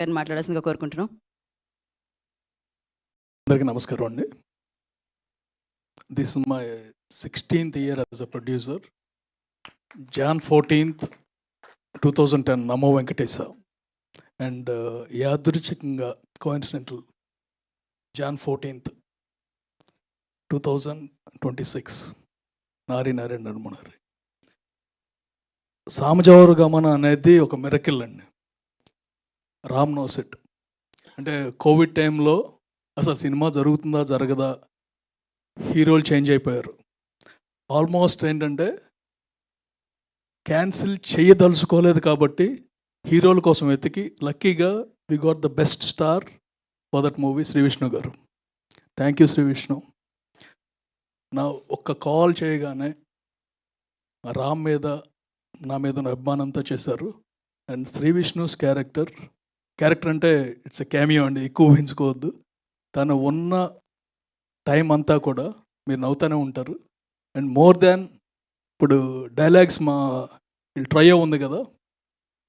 గారిని మాట్లాడాల్సిందిగా కోరుకుంటున్నాం. అందరికీ నమస్కారం అండి. This is my 16th year as a producer. Jan 14th, 2010 Namo Venkatesha. And యాదృచ్ఛికంగా కోఇన్సిడెంటల్ Jan 14th, 2026 నారి నారాయణ నరమనారి. సామజవర గమన అనేది ఒక మిరకిల్ అండి. Ram knows it. అంటే కోవిడ్ టైంలో అసలు సినిమా జరుగుతుందా జరగదా, హీరోలు చేంజ్ అయిపోయారు. ఆల్మోస్ట్ ఏంటంటే క్యాన్సిల్ చేయదలుచుకోలేదు కాబట్టి హీరోల కోసం వెతికి లక్కీగా we got the best star for that movie, Sri Vishnu గారు. Thank you Sri Vishnu. నా ఒక్క కాల్ చేయగానే రామ్ మీద నా మీద ఉన్న అభిమానంతో చేశారు. అండ్ శ్రీ విష్ణుస్ క్యారెక్టర్ అంటే ఇట్స్ ఎ క్యామియో అండి, ఎక్కువ ఊహించుకోవద్దు. తను ఉన్న టైం అంతా కూడా మీరు నవ్వుతూనే ఉంటారు. అండ్ మోర్ దాన్ ఇప్పుడు డైలాగ్స్ మా వీళ్ళు ట్రయో ఉంది కదా,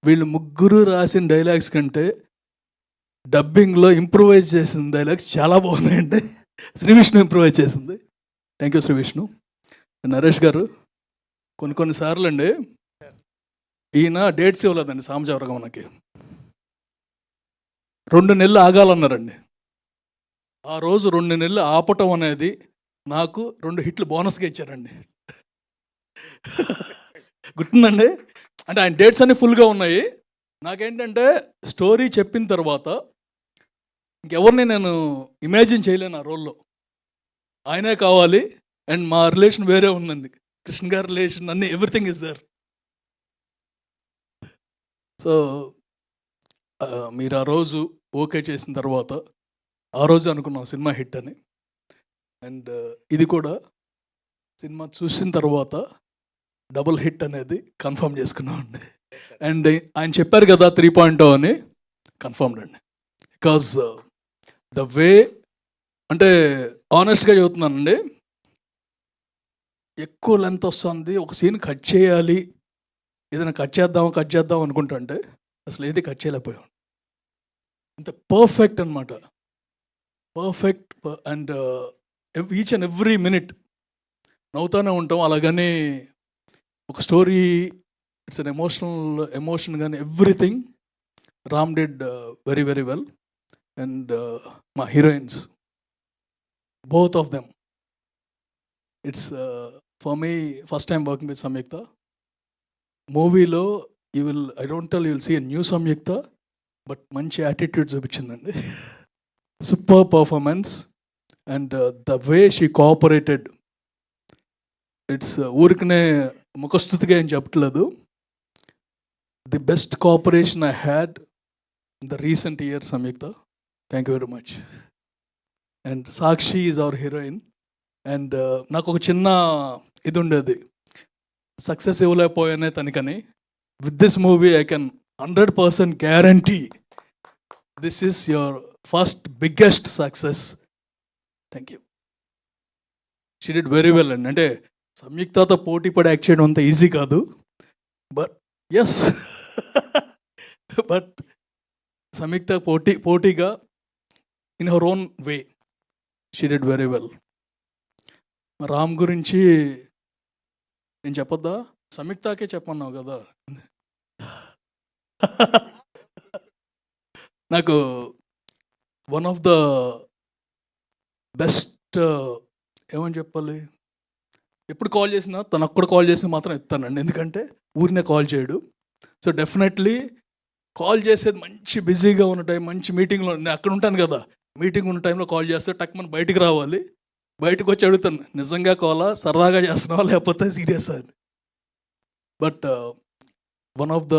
వీళ్ళు ముగ్గురు రాసిన డైలాగ్స్ కంటే డబ్బింగ్లో ఇంప్రూవైజ్ చేసిన డైలాగ్స్ చాలా బాగున్నాయండి. శ్రీ విష్ణు ఇంప్రూవైజ్ చేసింది. Thank you Sri Vishnu. నరేష్ గారు, కొన్నిసార్లు అండి ఈయన డేట్స్ ఇవ్వలేదండి సామజవరగం మనకి. 2 నెలలు ఆగాలన్నారండి. ఆ రోజు 2 నెలలు ఆపటం అనేది నాకు 2 హిట్లు బోనస్గా ఇచ్చారండి. గుర్తుందండి. అంటే ఆయన డేట్స్ అన్నీ ఫుల్గా ఉన్నాయి. నాకేంటంటే స్టోరీ చెప్పిన తర్వాత ఇంకెవరిని నేను ఇమాజిన్ చేయలేను ఆ రోల్లో. ఆయనే కావాలి. అండ్ మా రిలేషన్ వేరే ఉందండి, కృష్ణ గారి రిలేషన్, అన్నీ ఎవ్రీథింగ్ ఇస్ దేర్. సో మీరు ఆ రోజు ఓకే చేసిన తర్వాత ఆ రోజు అనుకున్నాం సినిమా హిట్ అని. అండ్ ఇది కూడా సినిమా చూసిన తర్వాత డబుల్ హిట్ అనేది కన్ఫర్మ్ చేసుకున్నాం అండి. అండ్ ఆయన చెప్పారు కదా 3.0 అని, కన్ఫర్మ్డ్ అండి. బికాజ్ ద వే, అంటే ఆనెస్ట్గా చెబుతున్నానండి, ఎక్కువ లెంత్ వస్తుంది, ఒక సీన్ కట్ చేయాలి, ఏదైనా కట్ చేద్దాం అనుకుంటుంటే అసలు ఏది కట్ చేయలేకపోయాం. ఇంత పర్ఫెక్ట్ అనమాట, perfect. And each and every minute నవ్వుతూనే ఉంటాం. అలాగని ఒక స్టోరీ, ఇట్స్ అన్ ఎమోషన్ కానీ everything Ram did very very well. And మా heroines, both of them, it's for me first time working with Samyuktha. మూవీలో I don't tell, you will see a new Samyuktha, but మంచి attitude చూపించిందండి. Super performance. And the way she cooperated, it's ఊరికనే ముఖస్థుతిగా ఏం చెప్పట్లేదు. The best cooperation I had in the recent year Samyuktha. Thank you very much. And Sakshi is our heroine. And నాకు ఒక చిన్న ఇది ఉండేది, సక్సెస్ ఇవ్వలేకపోయానే తనకని. With this movie I can 100% guarantee this is your first biggest success. Thank you. She did very well అండి. అంటే సంయుక్తతో పోటీ పడి యాక్ట్ చేయడం అంత ఈజీ కాదు, బట్ ఎస్ బట్ సంయుక్త పోటీగా in her own way she did very well. Ram గురించి నేను చెప్పొద్దా? సంయుక్తకే చెప్పన్నావు కదా. నాకు వన్ ఆఫ్ ద బెస్ట్, ఏమని చెప్పాలి, ఎప్పుడు కాల్ చేసినా తను అక్కడ కాల్ చేసినా మాత్రం ఎత్తానండి, ఎందుకంటే ఊరినే కాల్ చేయడు. సో డెఫినెట్లీ కాల్ చేసేది మంచి బిజీగా ఉన్న టైం, మంచి మీటింగ్లో, నేను అక్కడ ఉంటాను కదా, మీటింగ్ ఉన్న టైంలో కాల్ చేస్తే టక్ మనం బయటికి రావాలి. బయటకు వచ్చి అడుగుతాను, నిజంగా కాలా, సరదాగా చేస్తున్నావా లేకపోతే సీరియస్ అని. But one of the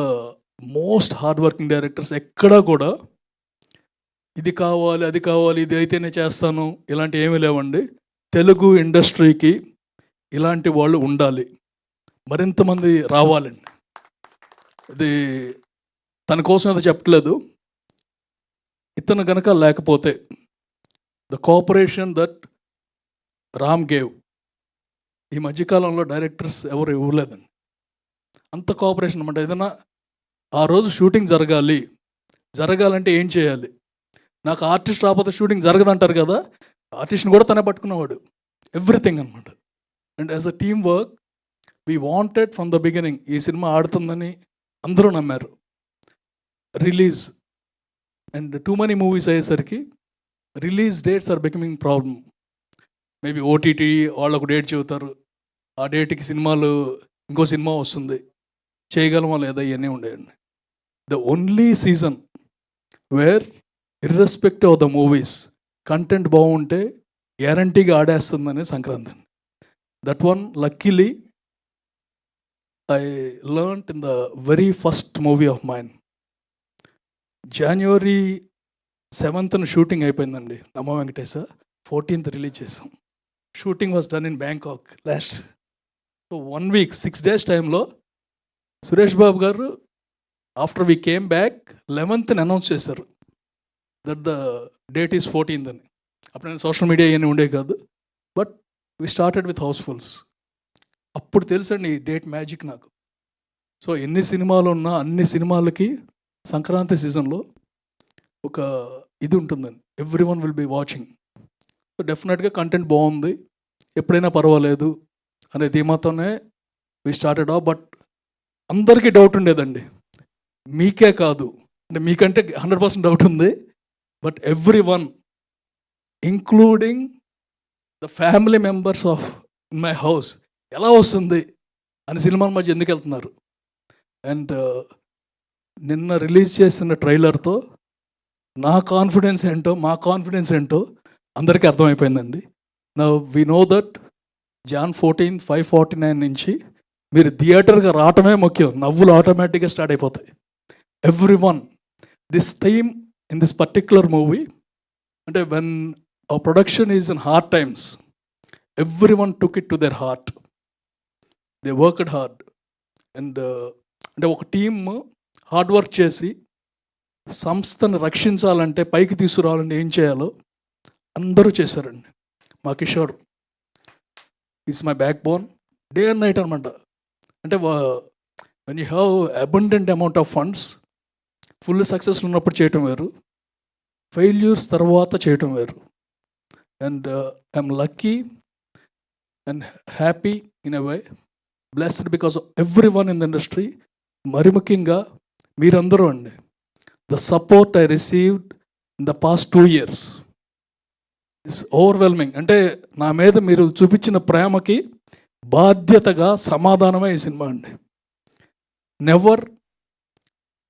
most hard working directors. ఎక్కడా కూడా ఇది కావాలి, అది కావాలి, ఇది అయితేనే చేస్తాను, ఇలాంటి ఏమీ లేవండి. తెలుగు ఇండస్ట్రీకి ఇలాంటి వాళ్ళు ఉండాలి, మరింతమంది రావాలండి. ఇది తన కోసం అది చెప్పట్లేదు. ఇతను కనుక లేకపోతే the cooperation that Ram gave, ఈ మధ్యకాలంలో డైరెక్టర్స్ ఎవరు ఇవ్వలేదండి అంత కోఆపరేషన్ అనమాట. ఏదైనా ఆ రోజు షూటింగ్ జరగాలి, జరగాలంటే ఏం చేయాలి? నాకు ఆర్టిస్ట్ రాకపోతే షూటింగ్ జరగదంటారు కదా! ఆర్టిస్ట్‌ని కూడా తనే పట్టుకునేవాడు. ఎవ్రీథింగ్ అనమాట. And as a team work we wanted from the beginning ఈ సినిమా ఆడుతుందని అందరూ నమ్మారు. Release and too many movies అయ్యేసరికి release dates are becoming problem. Maybe OTT వాళ్ళు ఒక డేట్ చెబుతారు. ఆ డేట్‌కి సినిమాలు ఇంకో సినిమా వస్తుంది. చేయగలమా లేదా ఇవన్నీ ఉండేయండి. The only season where irrespective of the movies content బాగుంటే గ్యారంటీగా ఆడేస్తుందని సంక్రాంతి అండి. That one luckily I learned in the very first movie of mine. January 7th shooting అయిపోయిందండి. నమో వెంకటేశ. 14th రిలీజ్ చేసాం. Shooting was done in Bangkok last. So 1 week 6 days టైంలో సురేష్ బాబు గారు after we came back 11th announce చేశారు that the date is 14th అని. అప్పుడు నేను social media ఇవన్నీ ఉండే కాదు. But we started with housefuls. అప్పుడు తెలుసండి ఈ డేట్ మ్యాజిక్ నాకు. సో ఎన్ని సినిమాలు ఉన్నా అన్ని సినిమాలకి సంక్రాంతి సీజన్లో ఒక ఇది ఉంటుందండి. Every one will be watching. So డెఫినెట్గా కంటెంట్ బాగుంది, ఎప్పుడైనా పర్వాలేదు అనే ధీమాతోనే వి స్టార్టెడ్ ఆఫ్. బట్ అందరికీ డౌట్ ఉండేదండి, మీకే కాదు అంటే మీకంటే 100% డౌట్ ఉంది. But every one including the family members of in my house ఎలా వస్తుంది అని సినిమాల మధ్య ఎందుకు వెళ్తున్నారు. అండ్ నిన్న రిలీజ్ చేసిన ట్రైలర్తో నా కాన్ఫిడెన్స్ ఏంటో మా కాన్ఫిడెన్స్ ఏంటో అందరికీ అర్థమైపోయిందండి. నా వి నో దట్ Jan 14 5:49 నుంచి మీరు థియేటర్గా రావటమే ముఖ్యం. నవ్వులు ఆటోమేటిక్గా స్టార్ట్ అయిపోతాయి. Every one this time in this particular movie అంటే when our production is in hard times every one took it to their heart. They worked hard. And అంటే ఒక టీమ్ హార్డ్ వర్క్ చేసి సంస్థను రక్షించాలంటే పైకి తీసుకురావాలంటే ఏం చేయాలో అందరూ చేశారండి. మా Kishore is my back bone. Day and night అనమాట. అంటే when you have abundant amount of funds full success ఉన్నప్పుడు చేయటం వేరు, ఫెయిల్యూర్స్ తర్వాత చేయటం వేరు. And I'm lucky and happy in a way, blessed because of every one in the industry. మరి ముఖ్యంగా మీరందరూ అండి. The support I received in the past 2 years is overwhelming. అంటే నా మీద మీరు చూపించిన ప్రేమకి బాధ్యతగా సమాధానమే ఈ సినిమా అండి. నెవర్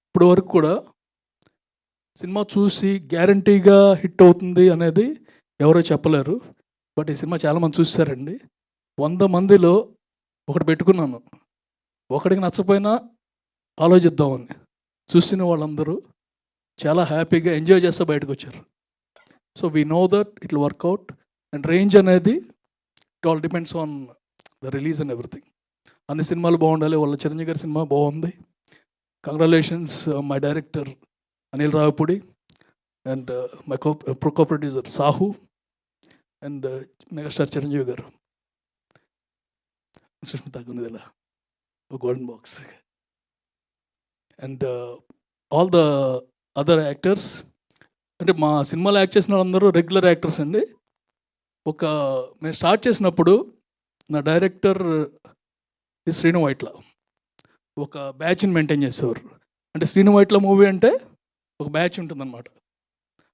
ఇప్పుడు వరకు కూడా సినిమా చూసి గ్యారంటీగా హిట్ అవుతుంది అనేది ఎవరో చెప్పలేరు. బట్ ఈ సినిమా చాలామంది చూసారండి. 100 మందిలో ఒకటి పెట్టుకున్నాను, ఒకడికి నచ్చపోయినా ఆలోచిద్దామని. చూసిన వాళ్ళందరూ చాలా హ్యాపీగా ఎంజాయ్ చేస్తూ బయటకు వచ్చారు. So we know that it will work out. And range అనేది it all depends on the release and everything. అన్ని సినిమాలు బాగుండాలి. వాళ్ళ చిరంజీవి గారి సినిమా బాగుంది. Congratulations my director Anil Ravipudi and my co producer Sahu and megastar Chiranjeevi గారు. సుష్మిత గుండెల golden box and all the other actors. అంటే మా సినిమాలో యాక్ట్ చేసిన వాళ్ళందరూ రెగ్యులర్ యాక్టర్స్ అండి. మేము స్టార్ట్ చేసినప్పుడు నా డైరెక్టర్ శ్రీను వైట్ల ఒక బ్యాచ్ని మెయింటైన్ చేసేవారు. అంటే శ్రీను వైట్ల మూవీ అంటే ఒక బ్యాచ్ ఉంటుందన్నమాట.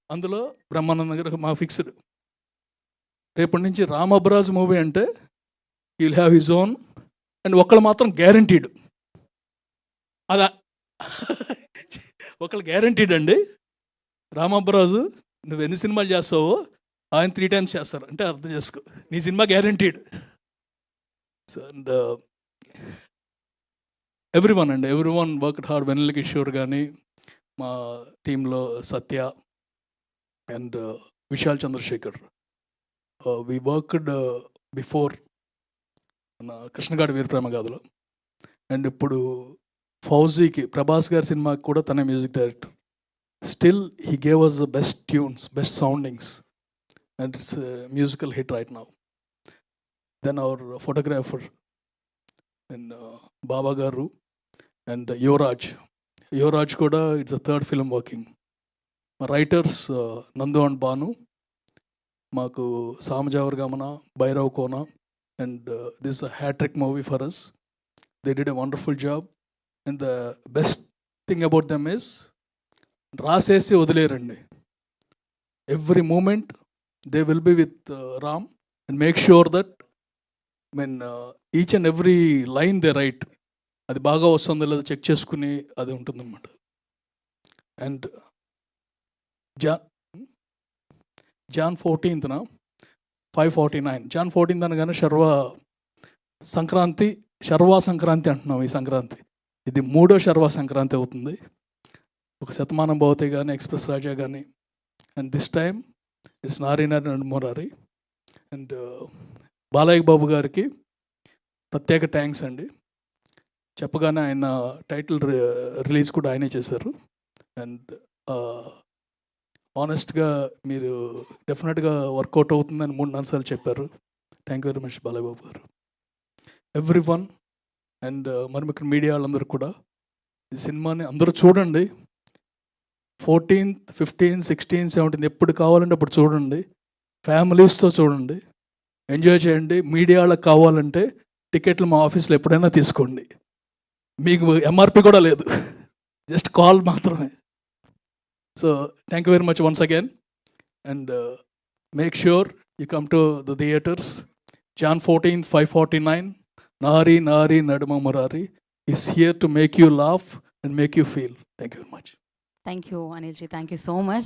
అందులో బ్రహ్మానంద గారు మా ఫిక్స్డ్. రేపటి నుంచి రామబ్రాజ్ మూవీ అంటే he'll have his own and ఒకళ్ళు మాత్రం గ్యారంటీడ్. అదా ఒకళ్ళు గ్యారంటీడ్ అండి. రామబ్రాజు నువ్వు ఎన్ని సినిమాలు చేస్తావో ఆయన 3 times చేస్తారు. అంటే అర్థం చేసుకో, నీ సినిమా guaranteed. So and every one అండి, every one worked hard. Vennela Kishore కానీ, మా టీంలో Satya and Vishal Chandrashekhar. We worked before Krishnagadi Veeraprema గాథలో. అండ్ ఇప్పుడు ఫౌజీకి ప్రభాస్ గారి సినిమాకి కూడా తనే music director. Still he gave us the best tunes, best soundings and it's musical hit right now. Then our photographer and Baba గారు అండ్ యువరాజ్ కూడా it's a 3rd film working. మా రైటర్స్ నందు అండ్ భాను, మాకు Samajavaragamana, Bhairav Kona, and this hat-trick movie for us. They did a wonderful job. And the best thing about them is రాసేసి వదిలేరండి. Every moment they will be with Ram and make sure that each and every line they write అది బాగా వస్తుందో లేదో check చేసుకుని అది ఉంటుందన్నమాట. And John 14th 5:49 John 14th అనగానే శర్వా సంక్రాంతి అంటున్నాం. ఈ సంక్రాంతి ఇది 3వ శర్వా సంక్రాంతి అవుతుంది. ఒక శతమానం భవతి కానీ, ఎక్స్ప్రెస్ రాజా కానీ, and this time it's Nari నడుమోరారి. And Balayya Babu గారికి ప్రత్యేక థ్యాంక్స్ అండి. చెప్పగానే ఆయన టైటిల్ రిలీజ్ కూడా ఆయనే చేశారు. అండ్ ఆనెస్ట్గా మీరు డెఫినెట్గా వర్కౌట్ అవుతుందని 3-4 సార్లు చెప్పారు. Thank you very much Balayya Babu garu. Every one and మరి ఇక్కడ మీడియా వాళ్ళందరూ కూడా ఈ సినిమాని అందరూ చూడండి. 14th, 15th, 16th, 17th ఎప్పుడు కావాలంటే అప్పుడు చూడండి. ఫ్యామిలీస్తో చూడండి, ఎంజాయ్ చేయండి. మీడియా వాళ్ళకి కావాలంటే టికెట్లు మా ఆఫీస్లో ఎప్పుడైనా తీసుకోండి. మీకు ఎంఆర్పి కూడా లేదు, జస్ట్ కాల్ మాత్రమే. So thank you very much once again. And make sure you come to the theatres. Jan 14th 5:49 నారీ నారీ నడుమ Murari is here to make you laugh and make you feel. Thank you very much. Thank you, Anilji. Thank you so much.